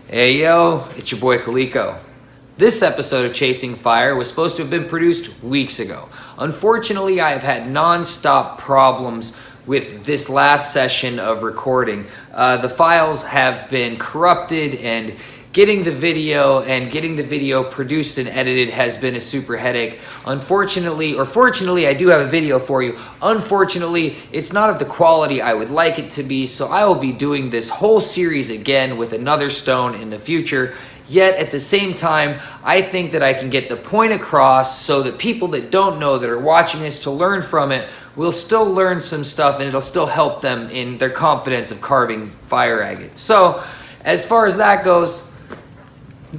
Hey yo, it's your boy Kaliko. This episode of Chasing Fire was supposed to have been produced weeks ago. Unfortunately, I have had non-stop problems with this last session of recording. The files have been corrupted, and getting the video produced and edited has been a super headache. Unfortunately, or fortunately, I do have a video for you. Unfortunately, it's not of the quality I would like it to be, so I will be doing this whole series again with another stone in the future. Yet at the same time, I think that I can get the point across so that people that don't know, that are watching this to learn from it, will still learn some stuff, and it'll still help them in their confidence of carving fire agate. So as far as that goes,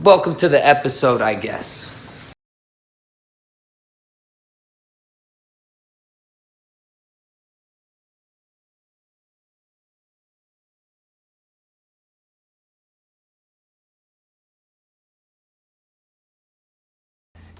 welcome to the episode, I guess.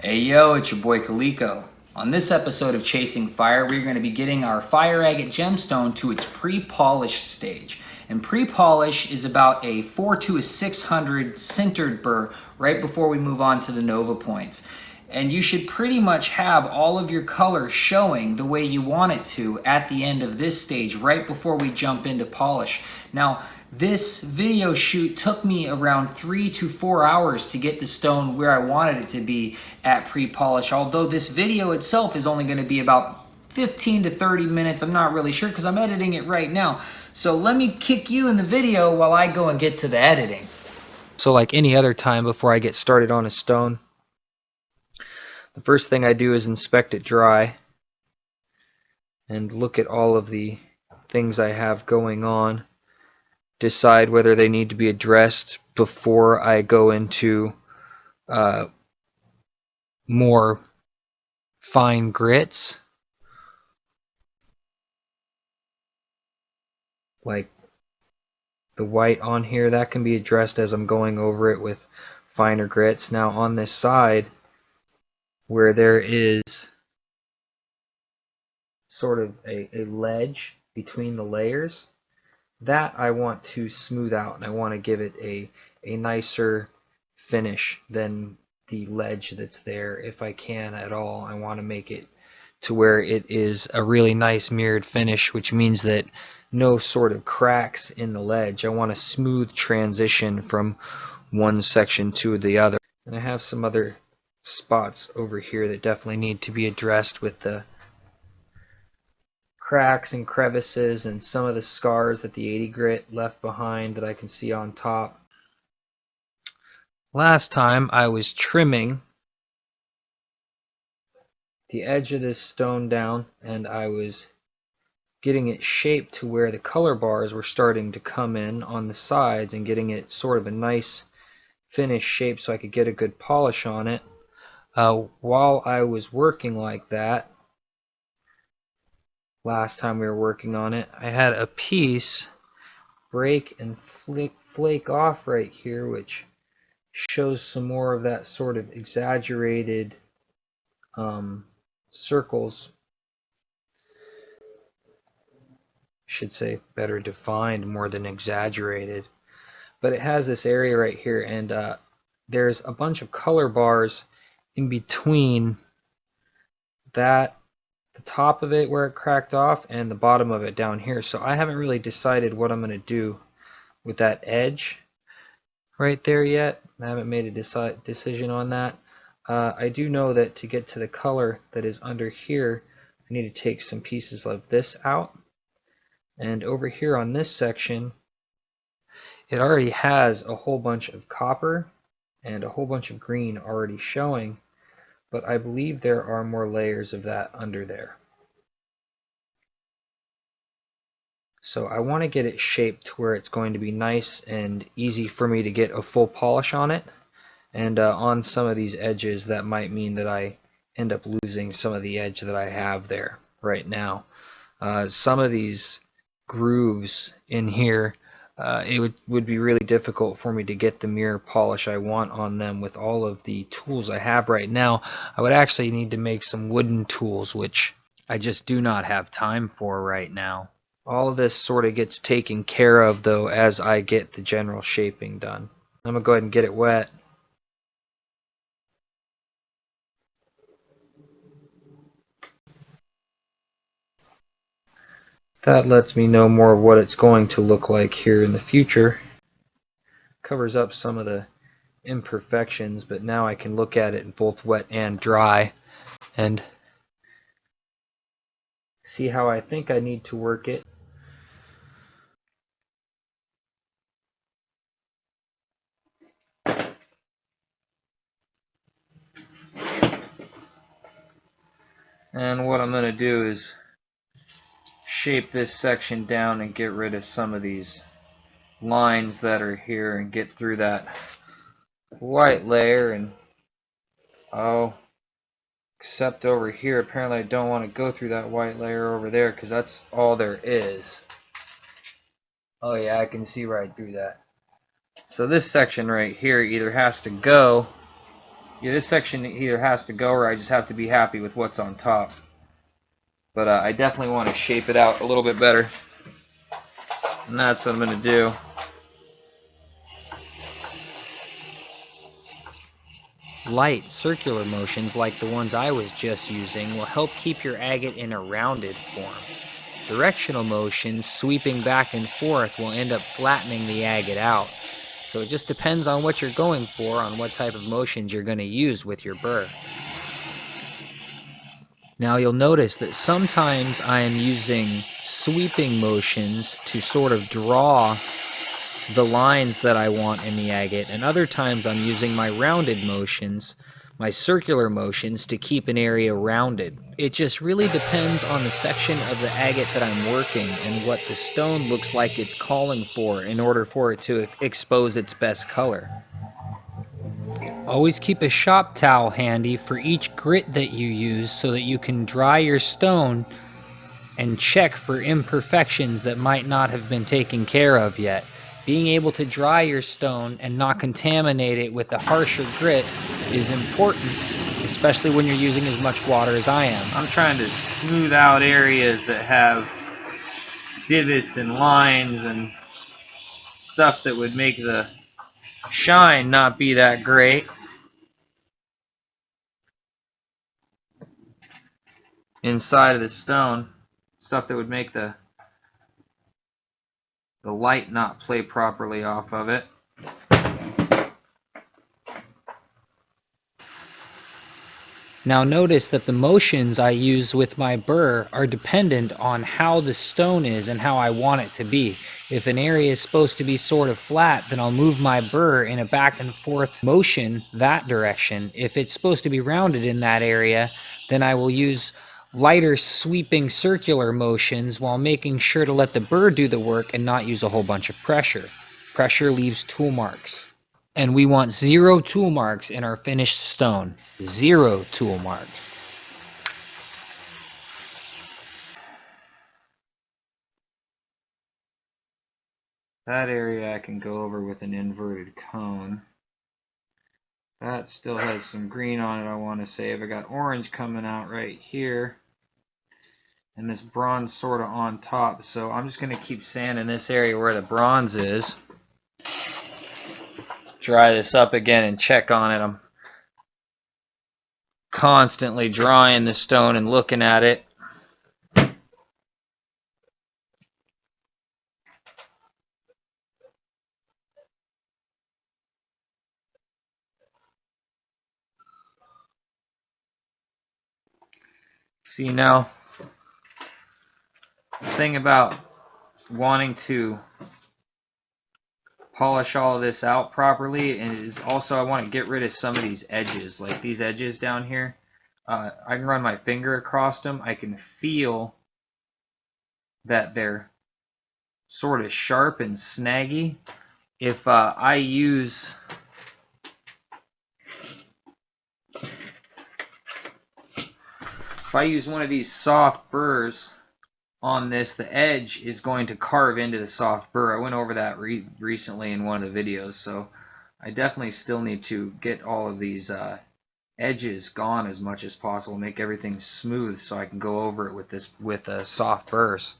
Hey yo, it's your boy Kaliko. On this episode of Chasing Fire, we're going to be getting our fire agate gemstone to its pre-polish stage. And pre-polish is about a 4 to a 600 sintered burr right before we move on to the nova points. And you should pretty much have all of your color showing the way you want it to at the end of this stage, right before we jump into polish. Now, this video shoot took me around 3 to 4 hours to get the stone where I wanted it to be at pre-polish, although this video itself is only going to be about 15 to 30 minutes. I'm not really sure because I'm editing it right now. So let me kick you in the video while I go and get to the editing. So like any other time before I get started on a stone, the first thing I do is inspect it dry and look at all of the things I have going on, decide whether they need to be addressed before I go into more fine grits, like the white on here. That can be addressed as I'm going over it with finer grits. Now on this side, where there is sort of a ledge between the layers, that I want to smooth out, and I want to give it a nicer finish than the ledge that's there. If I can at all, I want to make it to where it is a really nice mirrored finish, which means that no sort of cracks in the ledge. I want a smooth transition from one section to the other. And I have some other spots over here that definitely need to be addressed with the cracks and crevices and some of the scars that the 80 grit left behind that I can see on top. Last time I was trimming the edge of this stone down, and I was getting it shaped to where the color bars were starting to come in on the sides and getting it sort of a nice finished shape so I could get a good polish on it. While I was working like that, last time we were working on it, I had a piece break and flake off right here, which shows some more of that sort of exaggerated circles. Should say better defined more than exaggerated. But it has this area right here, and there's a bunch of color bars in between that, the top of it where it cracked off, and the bottom of it down here. So I haven't really decided what I'm going to do with that edge right there yet. I haven't made a decision on that. I do know that to get to the color that is under here, I need to take some pieces of this out. And over here on this section, it already has a whole bunch of copper and a whole bunch of green already showing, but I believe there are more layers of that under there. So I want to get it shaped to where it's going to be nice and easy for me to get a full polish on it. And on some of these edges, that might mean that I end up losing some of the edge that I have there right now. Some of these grooves in here, it would be really difficult for me to get the mirror polish I want on them with all of the tools I have right now. I would actually need to make some wooden tools, which I just do not have time for right now. All of this sort of gets taken care of, though, as I get the general shaping done. I'm going to go ahead and get it wet. That lets me know more of what it's going to look like here in the future. Covers up some of the imperfections, but now I can look at it both wet and dry and see how I think I need to work it. And what I'm going to do is shape this section down and get rid of some of these lines that are here and get through that white layer. And except over here, apparently I don't want to go through that white layer over there because that's all there is. Oh yeah, I can see right through that. So this section right here either has to go. Yeah, this section either has to go or I just have to be happy with what's on top. But I definitely want to shape it out a little bit better. And that's what I'm going to do. Light circular motions like the ones I was just using will help keep your agate in a rounded form. Directional motions sweeping back and forth will end up flattening the agate out. So it just depends on what you're going for, on what type of motions you're going to use with your burr. Now you'll notice that sometimes I am using sweeping motions to sort of draw the lines that I want in the agate, and other times I'm using my rounded motions, my circular motions, to keep an area rounded. It just really depends on the section of the agate that I'm working and what the stone looks like it's calling for in order for it to expose its best color. Always keep a shop towel handy for each grit that you use so that you can dry your stone and check for imperfections that might not have been taken care of yet. Being able to dry your stone and not contaminate it with a harsher grit is important, especially when you're using as much water as I am. I'm trying to smooth out areas that have divots and lines and stuff that would make the shine not be that great. Inside of the stone, stuff that would make the light not play properly off of it. Now notice that the motions I use with my burr are dependent on how the stone is and how I want it to be. If an area is supposed to be sort of flat, then I'll move my burr in a back and forth motion that direction. If it's supposed to be rounded in that area, then I will use lighter sweeping circular motions while making sure to let the burr do the work and not use a whole bunch of pressure. Pressure leaves tool marks. And we want 0 tool marks in our finished stone. 0 tool marks. That area I can go over with an inverted cone. That still has some green on it I want to save. I got orange coming out right here. And this bronze sort of on top. So I'm just going to keep sanding this area where the bronze is. Dry this up again and check on it. I'm constantly drying the stone and looking at it. See, now, the thing about wanting to polish all of this out properly and is also I want to get rid of some of these edges, like these edges down here. I can run my finger across them. I can feel that they're sort of sharp and snaggy. If I use one of these soft burrs on this, the edge is going to carve into the soft burr. I went over that recently in one of the videos, so I definitely still need to get all of these edges gone as much as possible, make everything smooth so I can go over it with soft burrs.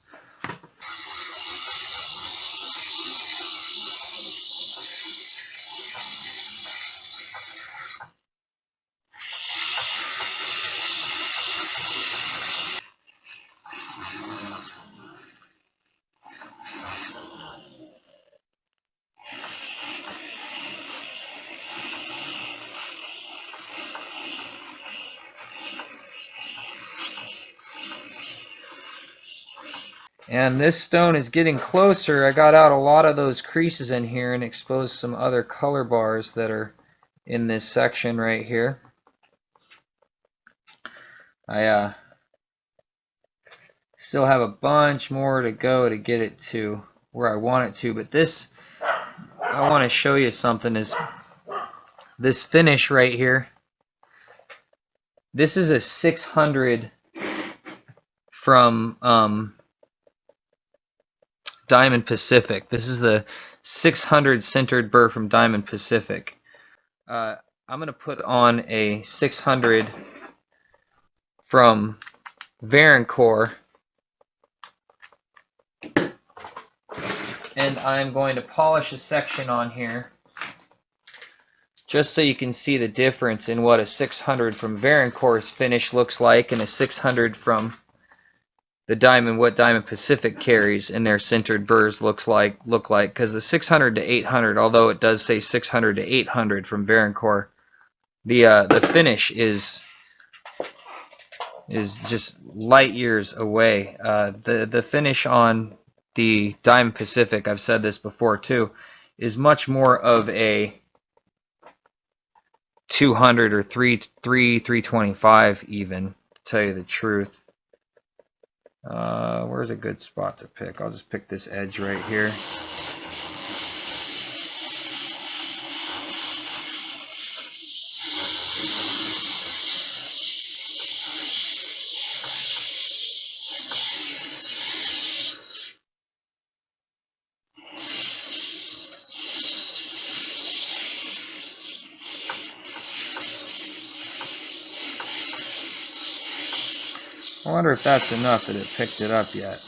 And this stone is getting closer. I got out a lot of those creases in here and exposed some other color bars that are in this section right here. I still have a bunch more to go to get it to where I want it to, but this, I want to show you something, is this finish right here. This is a 600 from Diamond Pacific. This is the 600 centered burr from Diamond Pacific. I'm going to put on a 600 from Varencore, and I'm going to polish a section on here just so you can see the difference in what a 600 from Varencore's finish looks like and a 600 from the what Diamond Pacific carries in their centered burrs look like, because the 600 to 800, although it does say 600 to 800 from Varencore, the finish is just light years away. The finish on the Diamond Pacific, I've said this before too, is much more of a 200 or 325 even, to tell you the truth. Where's a good spot to pick? I'll just pick this edge right here. I wonder if that's enough that it picked it up yet.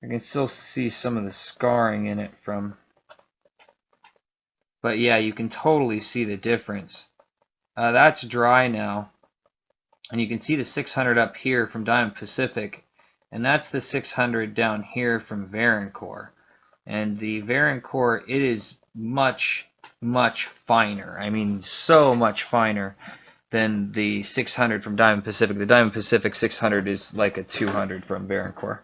I can still see some of the scarring in it from, but yeah, you can totally see the difference. That's dry now, and you can see the 600 up here from Diamond Pacific, and that's the 600 down here from Varencore. And the Varencore, it is much, much finer. I mean, so much finer than the 600 from Diamond Pacific. The Diamond Pacific 600 is like a 200 from Varencore.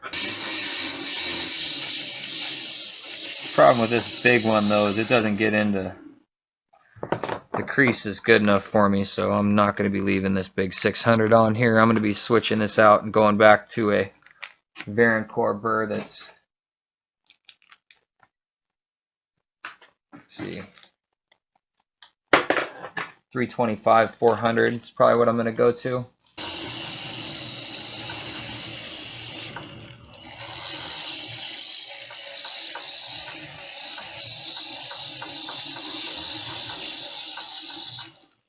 The problem with this big one, though, is it doesn't get into the crease is good enough for me, so I'm not going to be leaving this big 600 on here. I'm going to be switching this out and going back to a Varencore burr that's, let's see, 325, 400 is probably what I'm going to go to.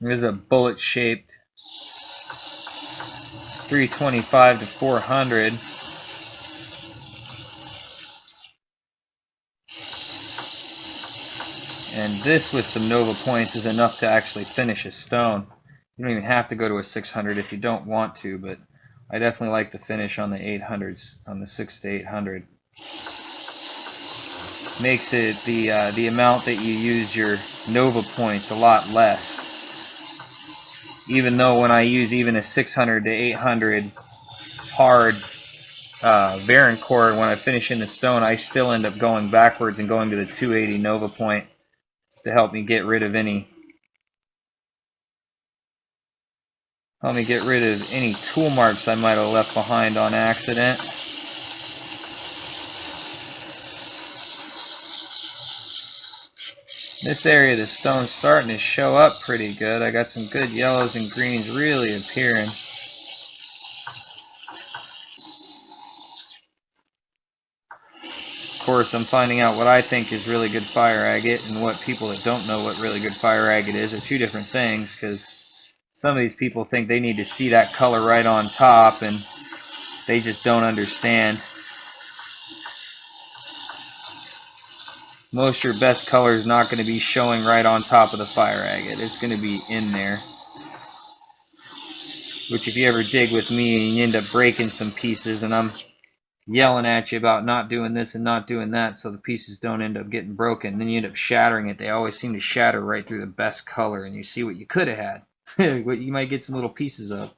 Here's a bullet-shaped 325 to 400. And this with some Nova points is enough to actually finish a stone. You don't even have to go to a 600 if you don't want to, but I definitely like the finish on the 800s, on the 6 to 800. Makes it the amount that you use your Nova points a lot less. Even though when I use even a 600 to 800 hard Varencore, when I finish in the stone, I still end up going backwards and going to the 280 Nova point to help me get rid of any tool marks I might have left behind on accident. This area of the stone's starting to show up pretty good. I got some good yellows and greens really appearing. Of course, I'm finding out what I think is really good fire agate and what people that don't know what really good fire agate is are two different things, because some of these people think they need to see that color right on top, and they just don't understand. Most of your best color is not going to be showing right on top of the fire agate. It's going to be in there. Which if you ever dig with me and you end up breaking some pieces, and I'm yelling at you about not doing this and not doing that, so the pieces don't end up getting broken. Then you end up shattering it. They always seem to shatter right through the best color, and you see what you could have had. What you might get some little pieces of.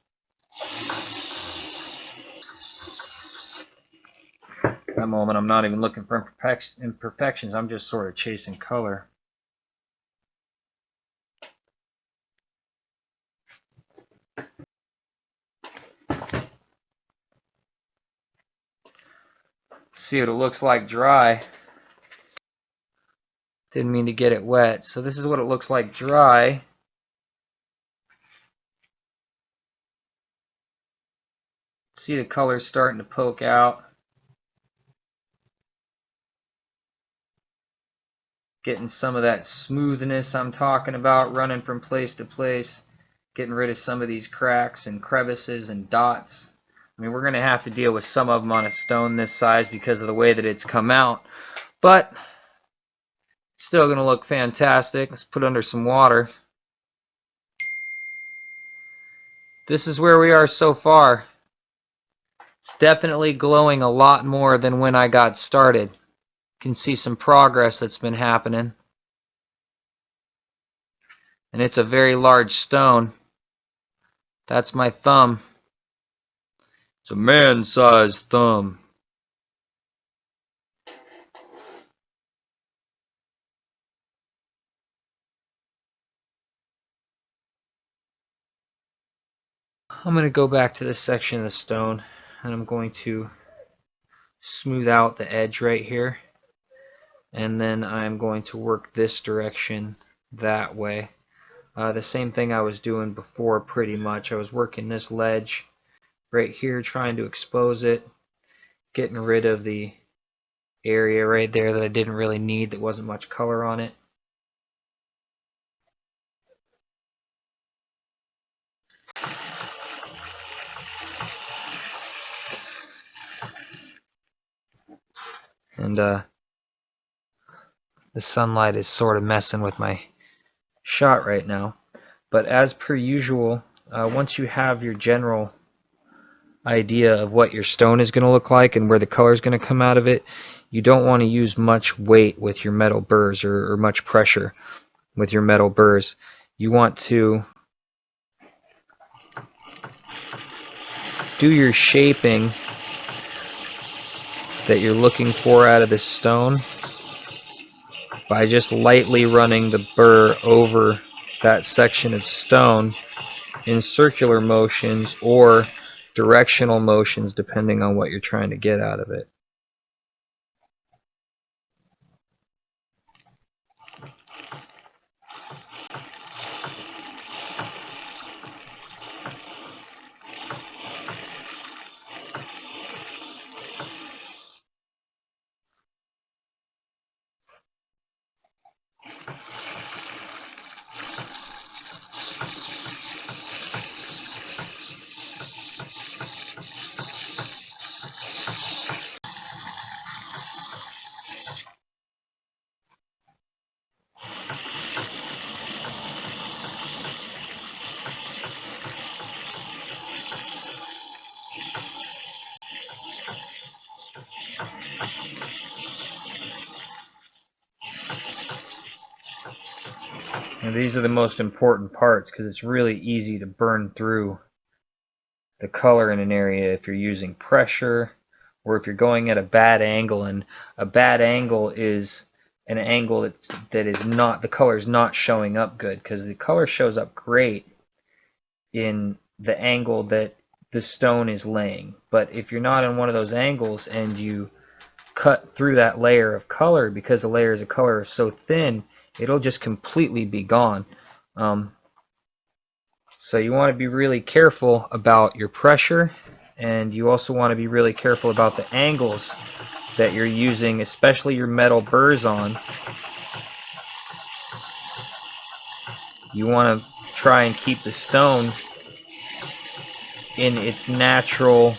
At that moment, I'm not even looking for imperfections. I'm just sort of chasing color. See what it looks like dry. Didn't mean to get it wet. So this is what it looks like dry. See the color starting to poke out. Getting some of that smoothness I'm talking about, running from place to place. Getting rid of some of these cracks and crevices and dots. I mean, we're going to have to deal with some of them on a stone this size because of the way that it's come out. But still going to look fantastic. Let's put it under some water. This is where we are so far. It's definitely glowing a lot more than when I got started. You can see some progress that's been happening. And it's a very large stone. That's my thumb. It's a man-sized thumb. I'm going to go back to this section of the stone, and I'm going to smooth out the edge right here, and then I'm going to work this direction that way. The same thing I was doing before pretty much. I was working this ledge right here, trying to expose it, getting rid of the area right there that I didn't really need, that wasn't much color on it. And the sunlight is sort of messing with my shot right now. But as per usual, once you have your general idea of what your stone is going to look like and where the color is going to come out of it, you don't want to use much weight with your metal burrs or much pressure with your metal burrs. You want to do your shaping that you're looking for out of the stone by just lightly running the burr over that section of stone in circular motions or directional motions, depending on what you're trying to get out of it. And these are the most important parts because it's really easy to burn through the color in an area if you're using pressure or if you're going at a bad angle. And a bad angle is an angle that is not, the color is not showing up good, because the color shows up great in the angle that the stone is laying. But if you're not in one of those angles and you cut through that layer of color, because the layers of color are so thin, it'll just completely be gone. So you want to be really careful about your pressure, and you also want to be really careful about the angles that you're using, especially your metal burrs on. You want to try and keep the stone in its natural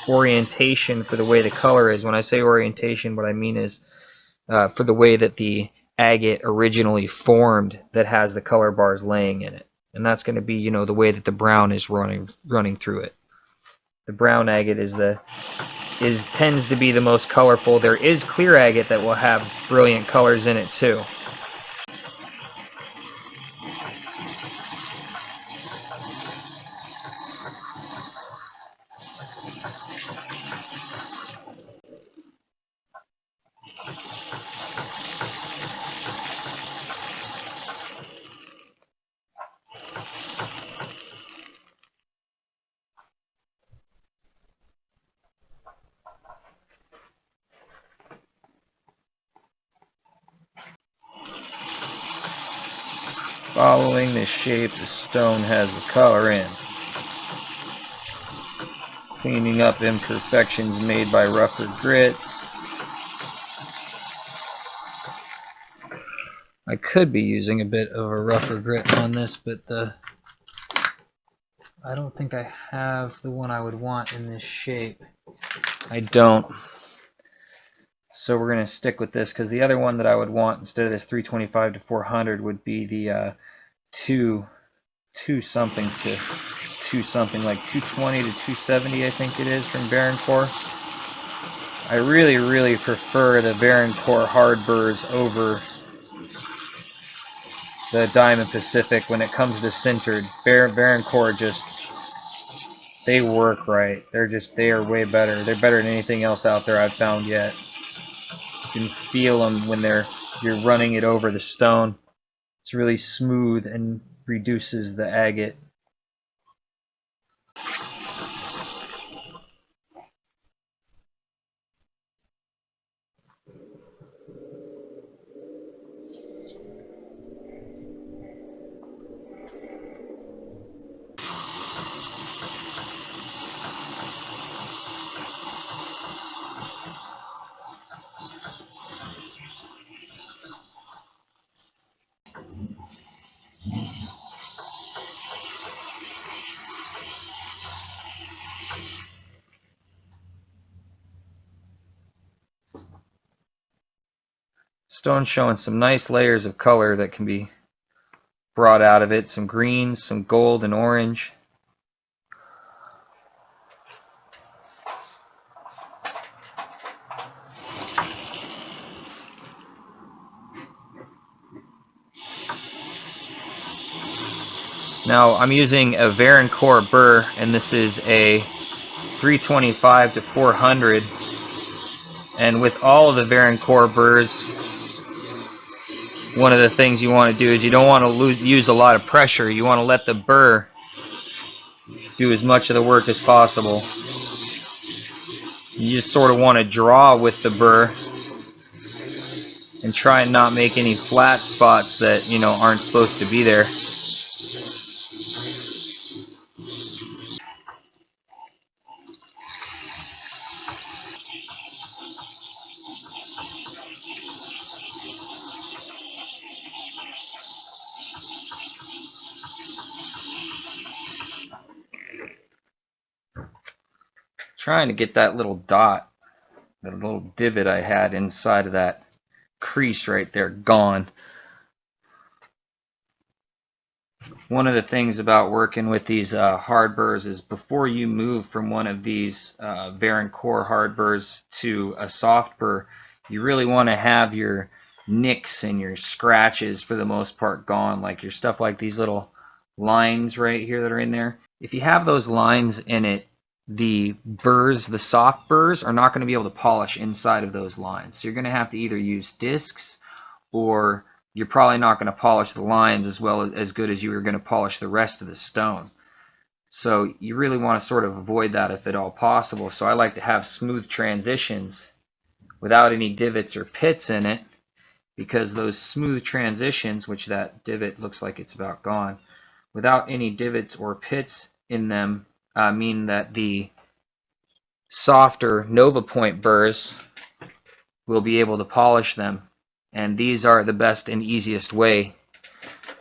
orientation for the way the color is. When I say orientation, what I mean is for the way that the agate originally formed, that has the color bars laying in it. And that's going to be, the way that the brown is running through it. The brown agate tends to be the most colorful. There is clear agate that will have brilliant colors in it too. Following the shape the stone has the color in. Cleaning up imperfections made by rougher grits. I could be using a bit of a rougher grit on this, but I don't think I have the one I would want in this shape. I don't. So we're going to stick with this, because the other one that I would want instead of this 325 to 400 would be the 2 something to 2 something, like 220 to 270 I think it is from Barren Core. I really prefer the Barren Core hard burrs over the Diamond Pacific when it comes to sintered. Barren Core just, they work right. They are way better. They're better than anything else out there I've found yet. You can feel them when you're running it over the stone. It's really smooth and reduces the agate. Stone's showing some nice layers of color that can be brought out of it. Some greens, some gold and orange. Now I'm using a Barren Core burr, and this is a 325 to 400. And with all of the Barren Core burrs, one of the things you want to do is you don't want to use a lot of pressure. You want to let the burr do as much of the work as possible. You just sort of want to draw with the burr and try and not make any flat spots that, aren't supposed to be there. Trying to get that little dot, that little divot I had inside of that crease right there gone. One of the things about working with these hard burrs is before you move from one of these Barren Core hard burrs to a soft burr, you really want to have your nicks and your scratches for the most part gone, like your stuff like these little lines right here that are in there. If you have those lines in it, the burrs, the soft burrs, are not going to be able to polish inside of those lines. So you're going to have to either use discs, or you're probably not going to polish the lines as good as you were going to polish the rest of the stone. So you really want to sort of avoid that if at all possible. So I like to have smooth transitions without any divots or pits in it, because those smooth transitions, which that divot looks like it's about gone, without any divots or pits in them, mean that the softer Nova Point burrs will be able to polish them. And these are the best and easiest way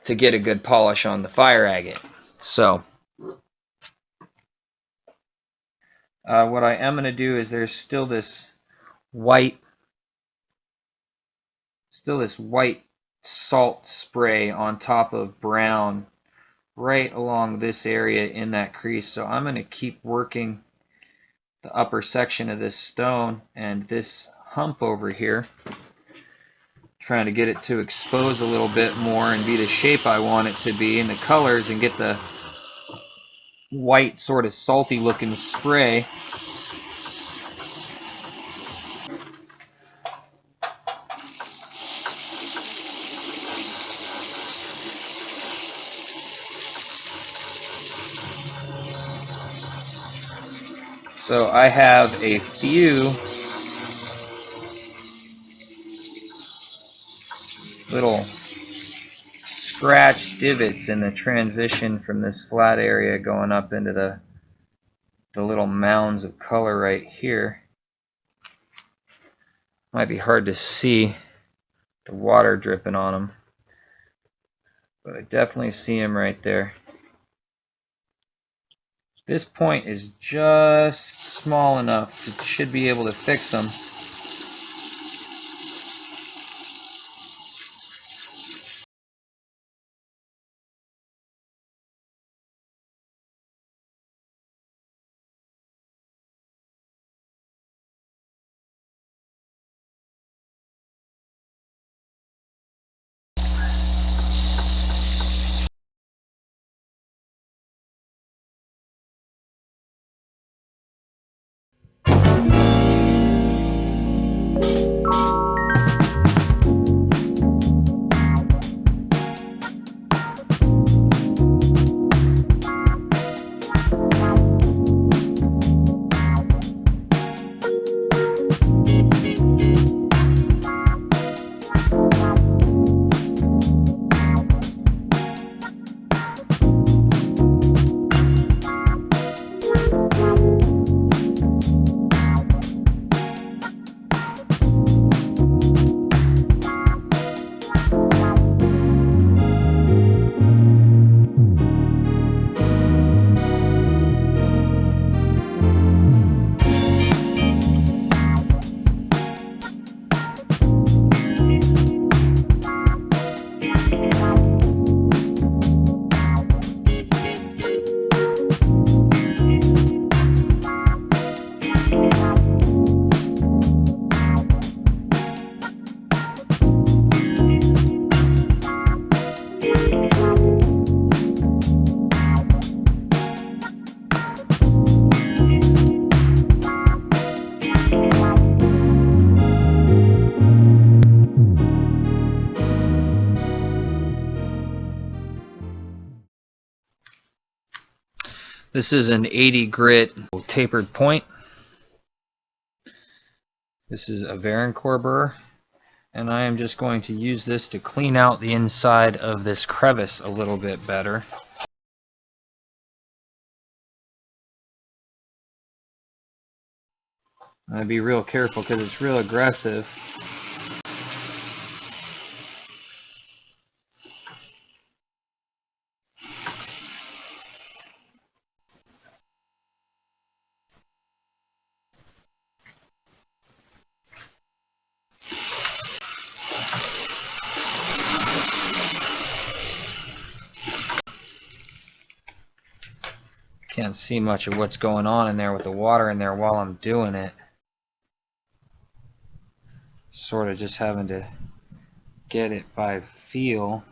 to get a good polish on the fire agate. So what I am going to do is there's still this white salt spray on top of brown right along this area in that crease. So I'm going to keep working the upper section of this stone and this hump over here, trying to get it to expose a little bit more and be the shape I want it to be, and the colors, and get the white sort of salty looking spray. So I have a few little scratch divots in the transition from this flat area going up into the little mounds of color right here. Might be hard to see the water dripping on them, but I definitely see them right there. This point is just small enough to should be able to fix them. This is an 80 grit tapered point. This is a Varencore burr, and I am just going to use this to clean out the inside of this crevice a little bit better. I'd be real careful because it's real aggressive. Can't see much of what's going on in there with the water in there while I'm doing it. Sort of just having to get it by feel.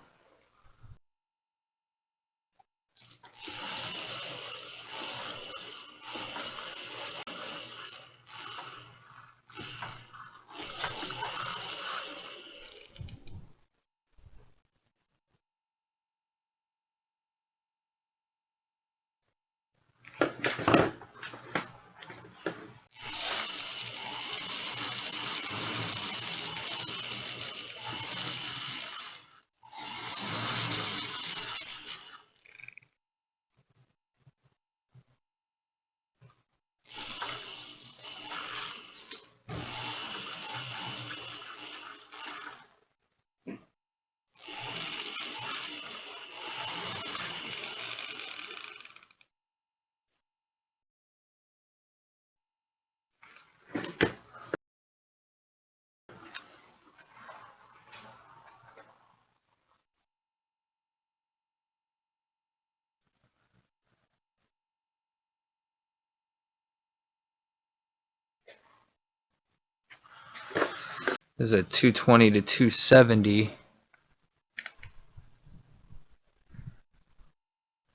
This is a 220 to 270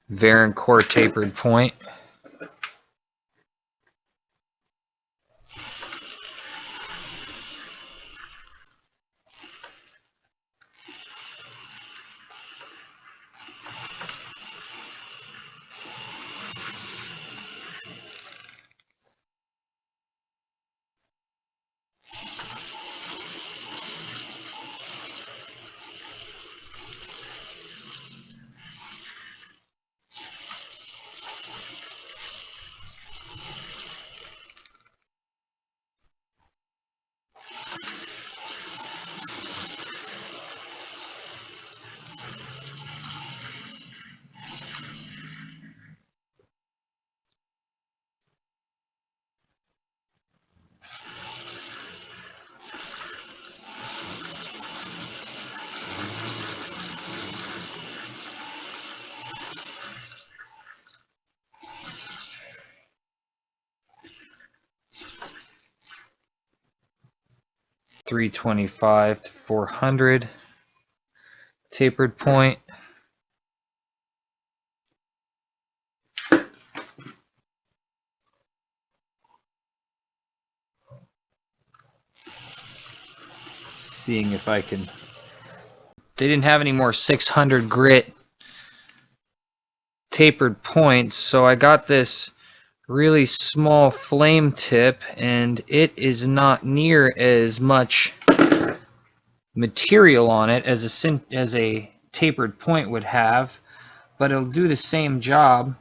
Varan core tapered point. .325 to 400 tapered point. Seeing if I can. They didn't have any more 600 grit tapered points, so I got this really small flame tip, and it is not near as much material on it as a tapered point would have, but it'll do the same job.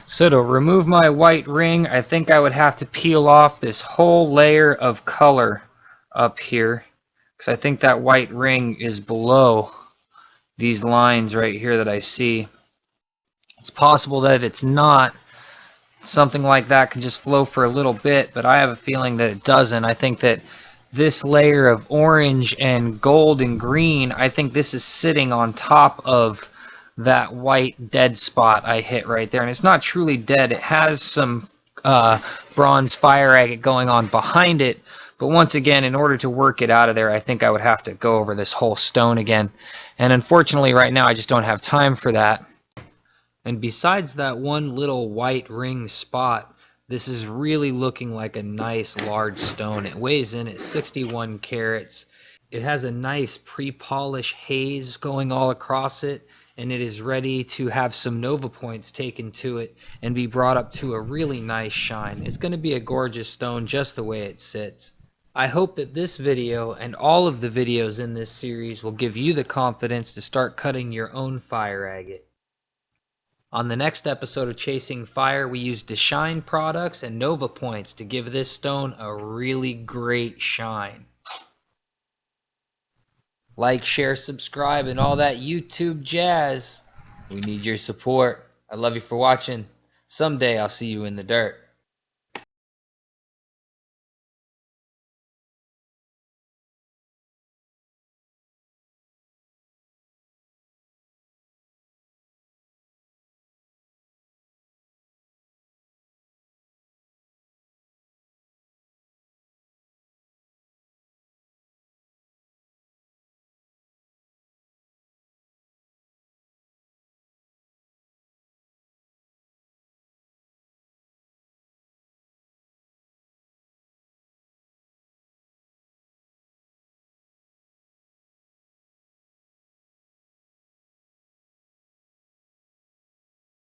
So to remove my white ring, I think I would have to peel off this whole layer of color up here, because I think that white ring is below these lines right here that I see. It's possible that it's not. Something like that can just flow for a little bit, but I have a feeling that it doesn't. I think that this layer of orange and gold and green, I think this is sitting on top of that white dead spot I hit right there. And it's not truly dead. It has some bronze fire agate going on behind it. But once again, in order to work it out of there, I think I would have to go over this whole stone again. And unfortunately, right now, I just don't have time for that. And besides that one little white ring spot, this is really looking like a nice large stone. It weighs in at 61 carats. It has a nice pre-polish haze going all across it, and it is ready to have some nova points taken to it and be brought up to a really nice shine. It's going to be a gorgeous stone just the way it sits. I hope that this video and all of the videos in this series will give you the confidence to start cutting your own fire agate. On the next episode of Chasing Fire, we used DeShine products and Nova Points to give this stone a really great shine. Like, share, subscribe, and all that YouTube jazz. We need your support. I love you for watching. Someday I'll see you in the dirt.